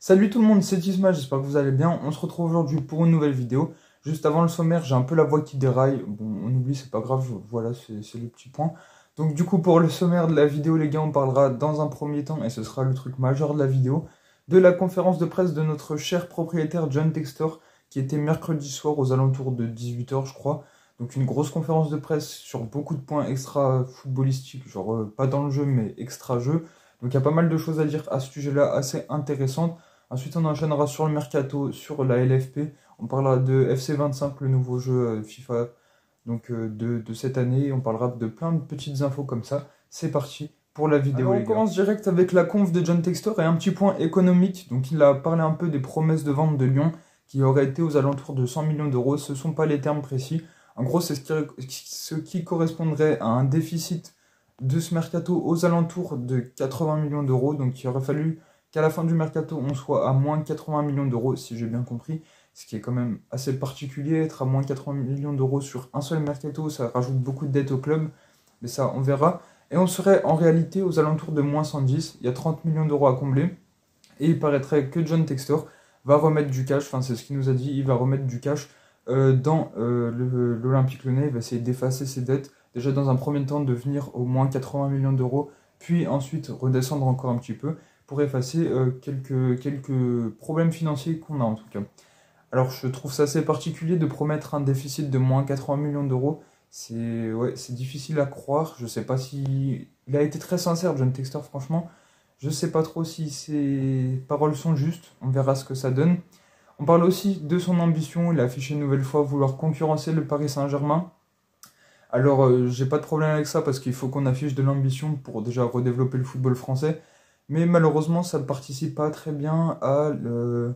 Salut tout le monde, c'est Isma, j'espère que vous allez bien. On se retrouve aujourd'hui pour une nouvelle vidéo. Juste avant le sommaire, j'ai un peu la voix qui déraille. Bon, on oublie, c'est pas grave, voilà, c'est le petit point. Donc du coup, pour le sommaire de la vidéo, les gars, on parlera dans un premier temps, et ce sera le truc majeur de la vidéo, de la conférence de presse de notre cher propriétaire John Textor, qui était mercredi soir aux alentours de 18h, je crois. Donc une grosse conférence de presse sur beaucoup de points extra footballistiques, genre pas dans le jeu, mais extra jeu. Donc il y a pas mal de choses à dire à ce sujet-là, assez intéressantes. Ensuite, on enchaînera sur le mercato, sur la LFP. On parlera de FC25, le nouveau jeu FIFA de cette année. On parlera de plein de petites infos comme ça. C'est parti pour la vidéo. Alors, on commence direct avec la conf de John Textor et un petit point économique. Donc, il a parlé un peu des promesses de vente de Lyon qui auraient été aux alentours de 100 millions d'euros. Ce ne sont pas les termes précis. En gros, c'est ce qui correspondrait à un déficit de ce mercato aux alentours de 80 millions d'euros. Donc, il aurait fallu qu'à la fin du mercato, on soit à moins 80 millions d'euros, si j'ai bien compris, ce qui est quand même assez particulier. Être à moins 80 millions d'euros sur un seul mercato, ça rajoute beaucoup de dettes au club, mais ça, on verra. Et on serait en réalité aux alentours de moins 110, il y a 30 millions d'euros à combler, et il paraîtrait que John Textor va remettre du cash, enfin c'est ce qu'il nous a dit, il va remettre du cash dans l'Olympique Lyonnais, il va essayer d'effacer ses dettes, déjà dans un premier temps de venir au moins 80 millions d'euros, puis ensuite redescendre encore un petit peu, pour effacer quelques problèmes financiers qu'on a en tout cas. Alors je trouve ça assez particulier de promettre un déficit de moins 80 millions d'euros. C'est difficile à croire. Je sais pas si... Il a été très sincère, John Textor, franchement. Je sais pas trop si ses paroles sont justes. On verra ce que ça donne. On parle aussi de son ambition. Il a affiché une nouvelle fois vouloir concurrencer le Paris Saint-Germain. Alors j'ai pas de problème avec ça parce qu'il faut qu'on affiche de l'ambition pour déjà redévelopper le football français. Mais malheureusement, ça ne participe pas très bien à le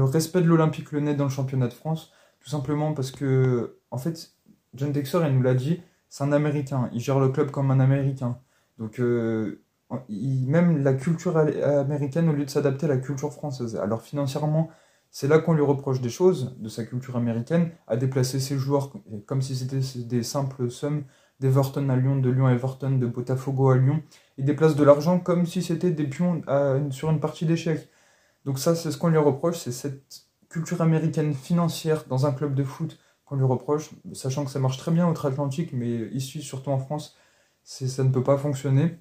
respect de l'Olympique Lyonnais dans le championnat de France. Tout simplement parce que, en fait, John Textor, il nous l'a dit, c'est un Américain. Il gère le club comme un Américain. Donc, même la culture américaine, au lieu de s'adapter à la culture française. Alors, financièrement, c'est là qu'on lui reproche des choses de sa culture américaine, à déplacer ses joueurs comme si c'était des simples sommes d'Everton à Lyon, de Lyon à Everton, de Botafogo à Lyon. Il déplace de l'argent comme si c'était des pions sur une partie d'échecs. Donc ça, c'est ce qu'on lui reproche, c'est cette culture américaine financière dans un club de foot qu'on lui reproche, sachant que ça marche très bien outre-Atlantique, mais ici, surtout en France, ça ne peut pas fonctionner.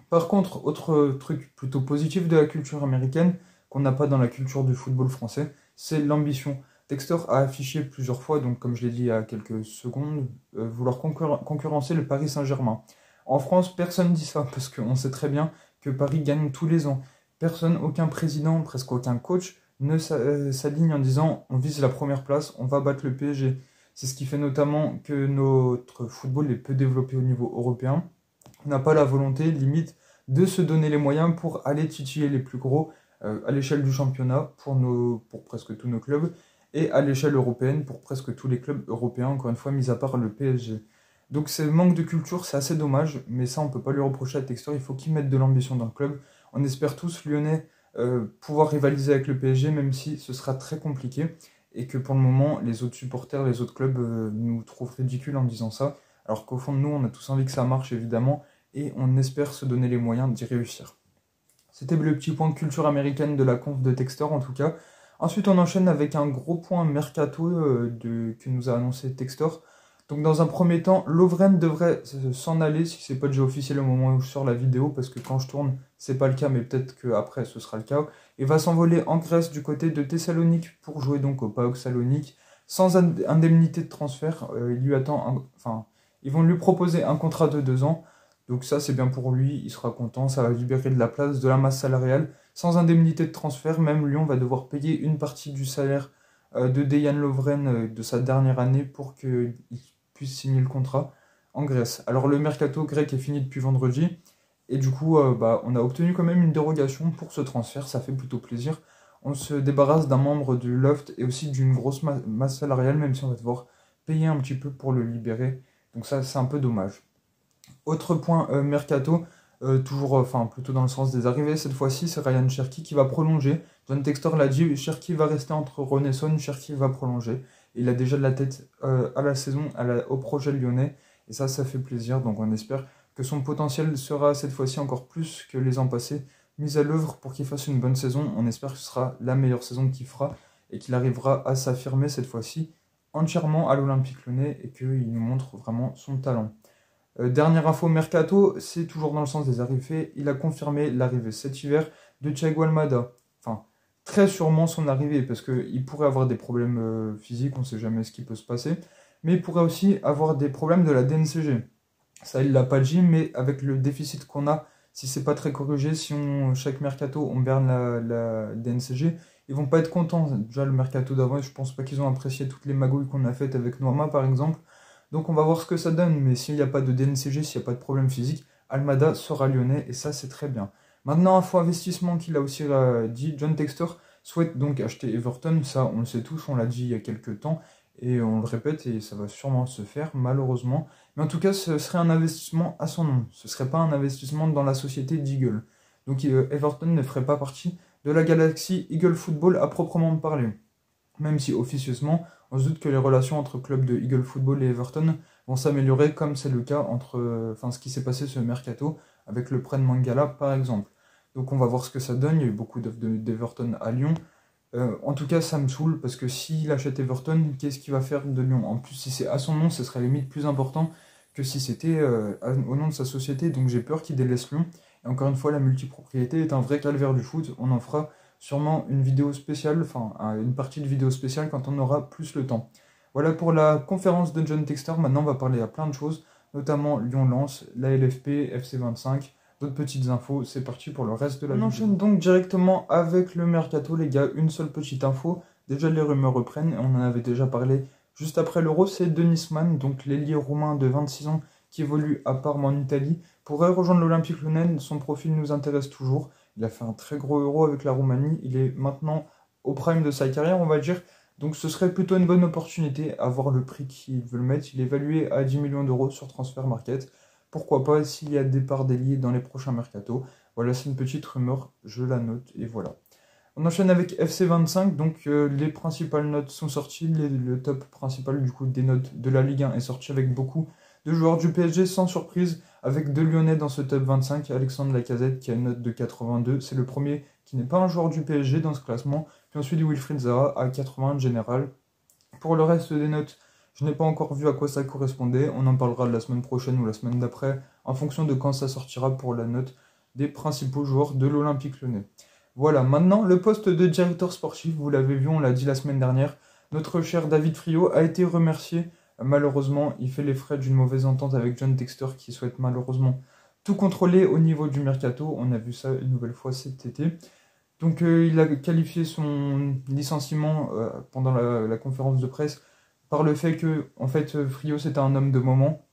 Par contre, autre truc plutôt positif de la culture américaine, qu'on n'a pas dans la culture du football français, c'est l'ambition. Textor a affiché plusieurs fois, donc comme je l'ai dit il y a quelques secondes, vouloir concurrencer le Paris Saint-Germain. En France, personne ne dit ça, parce qu'on sait très bien que Paris gagne tous les ans. Personne, aucun président, presque aucun coach ne s'aligne en disant on vise la première place, on va battre le PSG. C'est ce qui fait notamment que notre football est peu développé au niveau européen. On n'a pas la volonté, limite, de se donner les moyens pour aller titiller les plus gros à l'échelle du championnat pour presque tous nos clubs et à l'échelle européenne pour presque tous les clubs européens, encore une fois, mis à part le PSG. Donc ce manque de culture, c'est assez dommage, mais ça, on ne peut pas lui reprocher à Textor, il faut qu'il mette de l'ambition dans le club. On espère tous, Lyonnais, pouvoir rivaliser avec le PSG, même si ce sera très compliqué, et que pour le moment, les autres supporters, les autres clubs nous trouvent ridicules en disant ça, alors qu'au fond de nous, on a tous envie que ça marche, évidemment, et on espère se donner les moyens d'y réussir. C'était le petit point de culture américaine de la conf de Textor, en tout cas. Ensuite, on enchaîne avec un gros point mercato que nous a annoncé Textor. Donc dans un premier temps, Lovren devrait s'en aller, si c'est pas déjà officiel au moment où je sors la vidéo, parce que quand je tourne, c'est pas le cas, mais peut-être qu'après ce sera le cas. Il va s'envoler en Grèce du côté de Thessalonique pour jouer donc au PAOK Salonique, sans indemnité de transfert. Ils vont lui proposer un contrat de 2 ans. Donc ça, c'est bien pour lui, il sera content, ça va libérer de la place, de la masse salariale. Sans indemnité de transfert, même Lyon va devoir payer une partie du salaire de Dejan Lovren de sa dernière année pour qu'il puisse signer le contrat en Grèce. Alors le mercato grec est fini depuis vendredi, et du coup, on a obtenu quand même une dérogation pour ce transfert, ça fait plutôt plaisir. On se débarrasse d'un membre du Loft et aussi d'une grosse masse salariale, même si on va devoir payer un petit peu pour le libérer. Donc ça, c'est un peu dommage. Autre point mercato, plutôt dans le sens des arrivées, cette fois-ci, c'est Ryan Cherki qui va prolonger. John Textor l'a dit, Cherki va rester entre Renaissance, Cherki va prolonger. Il a déjà de la tête à la saison, au projet lyonnais, et ça fait plaisir. Donc on espère que son potentiel sera cette fois-ci encore plus que les ans passés mises à l'œuvre pour qu'il fasse une bonne saison. On espère que ce sera la meilleure saison qu'il fera et qu'il arrivera à s'affirmer cette fois-ci entièrement à l'Olympique Lyonnais et qu'il nous montre vraiment son talent. Dernière info mercato, c'est toujours dans le sens des arrivées. Il a confirmé l'arrivée cet hiver de Thiago Almada. Enfin, très sûrement son arrivée, parce qu'il pourrait avoir des problèmes physiques, on ne sait jamais ce qui peut se passer, mais il pourrait aussi avoir des problèmes de la DNCG. Ça, il l'a pas dit, mais avec le déficit qu'on a, si c'est pas très corrigé, si chaque mercato on berne la DNCG, ils vont pas être contents. Déjà le mercato d'avant, je pense pas qu'ils ont apprécié toutes les magouilles qu'on a faites avec Noama par exemple. Donc on va voir ce que ça donne, mais s'il n'y a pas de DNCG, s'il n'y a pas de problème physique, Almada sera lyonnais et ça c'est très bien. Maintenant, info investissement qu'il a aussi dit, John Textor souhaite donc acheter Everton, ça on le sait tous, on l'a dit il y a quelques temps, et on le répète et ça va sûrement se faire malheureusement. Mais en tout cas, ce serait un investissement à son nom, ce ne serait pas un investissement dans la société d'Eagle. Donc Everton ne ferait pas partie de la galaxie Eagle Football à proprement parler. Même si officieusement, on se doute que les relations entre clubs de Eagle Football et Everton vont s'améliorer comme c'est le cas entre ce qui s'est passé ce mercato avec le prêt de Mangala par exemple. Donc on va voir ce que ça donne, il y a eu beaucoup d'offres d'Everton à Lyon. En tout cas ça me saoule parce que s'il achète Everton, qu'est-ce qu'il va faire de Lyon? En plus si c'est à son nom, ce serait limite plus important que si c'était au nom de sa société, donc j'ai peur qu'il délaisse Lyon. Et encore une fois, la multipropriété est un vrai calvaire du foot, on en fera sûrement une vidéo spéciale, enfin une partie de vidéo spéciale quand on aura plus le temps. Voilà pour la conférence de John Textor. Maintenant on va parler à plein de choses, notamment Lyon-Lens, la LFP, FC25, d'autres petites infos. C'est parti pour le reste de la vidéo. On enchaîne donc directement avec le mercato les gars. Une seule petite info, déjà les rumeurs reprennent, on en avait déjà parlé juste après l'Euro, c'est Denis Mann, donc l'ailier roumain de 26 ans qui évolue à Parme en Italie, pourrait rejoindre l'Olympique Lyonnais. Son profil nous intéresse toujours. Il a fait un très gros Euro avec la Roumanie. Il est maintenant au prime de sa carrière, on va dire. Donc ce serait plutôt une bonne opportunité à voir le prix qu'il veut le mettre. Il est évalué à 10 millions d'euros sur Transfer Market. Pourquoi pas s'il y a départ d'ailier dans les prochains mercatos. Voilà, c'est une petite rumeur, je la note et voilà. On enchaîne avec FC25, donc les principales notes sont sorties, le top principal du coup des notes de la Ligue 1 est sorti avec beaucoup de joueurs du PSG sans surprise, avec deux Lyonnais dans ce top 25, Alexandre Lacazette qui a une note de 82, c'est le premier qui n'est pas un joueur du PSG dans ce classement, puis ensuite Wilfried Zaha à 80 général. Pour le reste des notes, je n'ai pas encore vu à quoi ça correspondait, on en parlera la semaine prochaine ou la semaine d'après, en fonction de quand ça sortira pour la note des principaux joueurs de l'Olympique Lyonnais. Voilà, maintenant le poste de directeur sportif, vous l'avez vu, on l'a dit la semaine dernière, notre cher David Friot a été remercié. Malheureusement, il fait les frais d'une mauvaise entente avec John Textor qui souhaite malheureusement tout contrôler au niveau du mercato. On a vu ça une nouvelle fois cet été. Donc il a qualifié son licenciement pendant la conférence de presse par le fait que en fait, Friot c'était un homme de moment,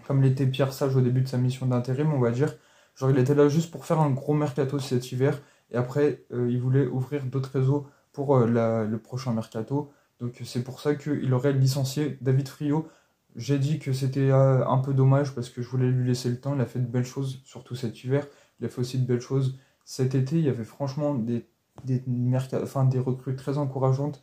comme l'était Pierre Sage au début de sa mission d'intérim, on va dire. Genre il était là juste pour faire un gros mercato cet hiver. Et après, il voulait ouvrir d'autres réseaux pour le prochain mercato. Donc c'est pour ça qu'il aurait licencié David Friot. J'ai dit que c'était un peu dommage parce que je voulais lui laisser le temps. Il a fait de belles choses, surtout cet hiver. Il a fait aussi de belles choses cet été. Il y avait franchement des recrues très encourageantes.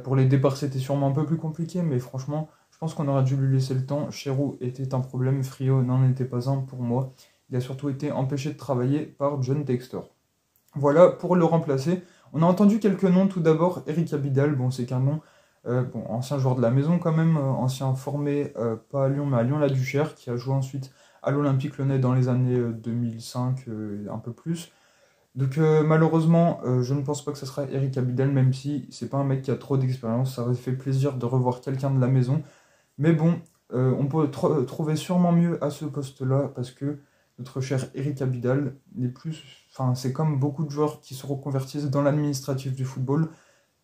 Pour les départs, c'était sûrement un peu plus compliqué, mais franchement, je pense qu'on aurait dû lui laisser le temps. Cherou était un problème, Friot n'en était pas un pour moi. Il a surtout été empêché de travailler par John Textor. Voilà pour le remplacer. On a entendu quelques noms. Tout d'abord, Eric Abidal. Bon, c'est qu'un nom. Ancien joueur de la maison quand même. Ancien formé, pas à Lyon, mais à Lyon-la-Duchère, qui a joué ensuite à l'Olympique Lyonnais dans les années 2005, un peu plus. Donc malheureusement, je ne pense pas que ce sera Eric Abidal, même si c'est pas un mec qui a trop d'expérience. Ça aurait fait plaisir de revoir quelqu'un de la maison. Mais bon, on peut trouver sûrement mieux à ce poste-là, parce que notre cher Eric Abidal n'est plus... Enfin, c'est comme beaucoup de joueurs qui se reconvertissent dans l'administratif du football.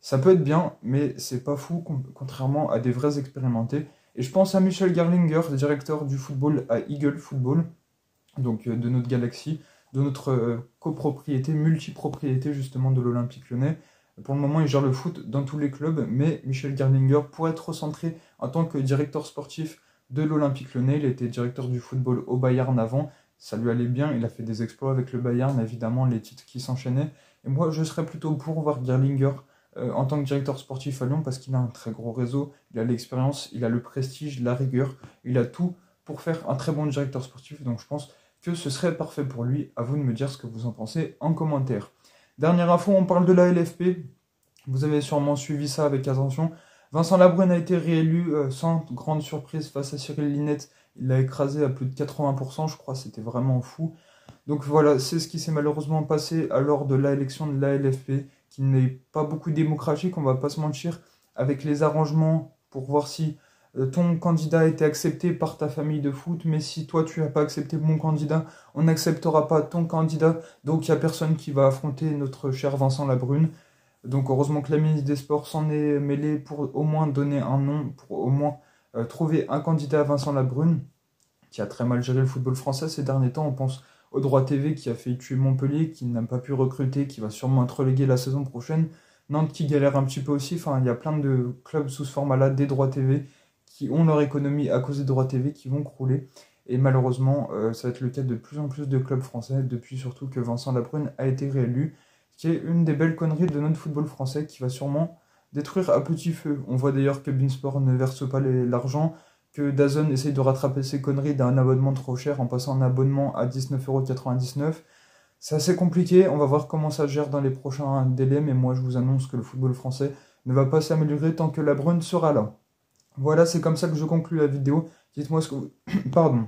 Ça peut être bien, mais c'est pas fou, contrairement à des vrais expérimentés. Et je pense à Michel Gerlinger, directeur du football à Eagle Football, donc de notre galaxie, de notre copropriété, multipropriété justement de l'Olympique Lyonnais. Pour le moment, il gère le foot dans tous les clubs, mais Michel Gerlinger pourrait être recentré en tant que directeur sportif de l'Olympique Lyonnais. Il était directeur du football au Bayern avant. Ça lui allait bien, il a fait des exploits avec le Bayern, évidemment, les titres qui s'enchaînaient. Et moi, je serais plutôt pour voir Gerlinger en tant que directeur sportif à Lyon, parce qu'il a un très gros réseau, il a l'expérience, il a le prestige, la rigueur, il a tout pour faire un très bon directeur sportif. Donc je pense que ce serait parfait pour lui. À vous de me dire ce que vous en pensez en commentaire. Dernière info, on parle de la LFP. Vous avez sûrement suivi ça avec attention. Vincent Labrune a été réélu sans grande surprise face à Cyril Linette. Il l'a écrasé à plus de 80%, je crois, c'était vraiment fou. Donc voilà, c'est ce qui s'est malheureusement passé lors de l'élection de la LFP, qui n'est pas beaucoup démocratique, on va pas se mentir, avec les arrangements pour voir si ton candidat a été accepté par ta famille de foot, mais si toi tu n'as pas accepté mon candidat, on n'acceptera pas ton candidat, donc il n'y a personne qui va affronter notre cher Vincent Labrune. Donc heureusement que la ministre des Sports s'en est mêlée pour au moins donner un nom, pour au moins trouver un candidat à Vincent Labrune, qui a très mal géré le football français ces derniers temps. On pense au Droit TV qui a fait tuer Montpellier, qui n'a pas pu recruter, qui va sûrement être relégué la saison prochaine. Nantes qui galère un petit peu aussi. Enfin, il y a plein de clubs sous ce format-là, des Droits TV, qui ont leur économie à cause des Droits TV, qui vont crouler. Et malheureusement, ça va être le cas de plus en plus de clubs français, depuis surtout que Vincent Labrune a été réélu, qui est une des belles conneries de notre football français, qui va sûrement détruire à petit feu. On voit d'ailleurs que Beansport ne verse pas l'argent, que DAZN essaye de rattraper ses conneries d'un abonnement trop cher en passant un abonnement à 19,99 €. C'est assez compliqué, on va voir comment ça gère dans les prochains délais, mais moi je vous annonce que le football français ne va pas s'améliorer tant que Labrune sera là. Voilà, c'est comme ça que je conclue la vidéo. Dites-moi ce que vous... Pardon.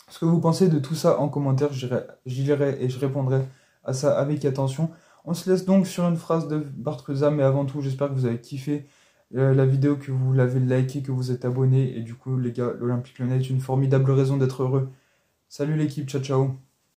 Ce que vous pensez de tout ça en commentaire, j'y lirai et je répondrai à ça avec attention. On se laisse donc sur une phrase de Barthusa, mais avant tout, j'espère que vous avez kiffé la vidéo, que vous l'avez liké, que vous êtes abonné. Et du coup, les gars, l'Olympique Lyonnais est une formidable raison d'être heureux. Salut l'équipe, ciao ciao.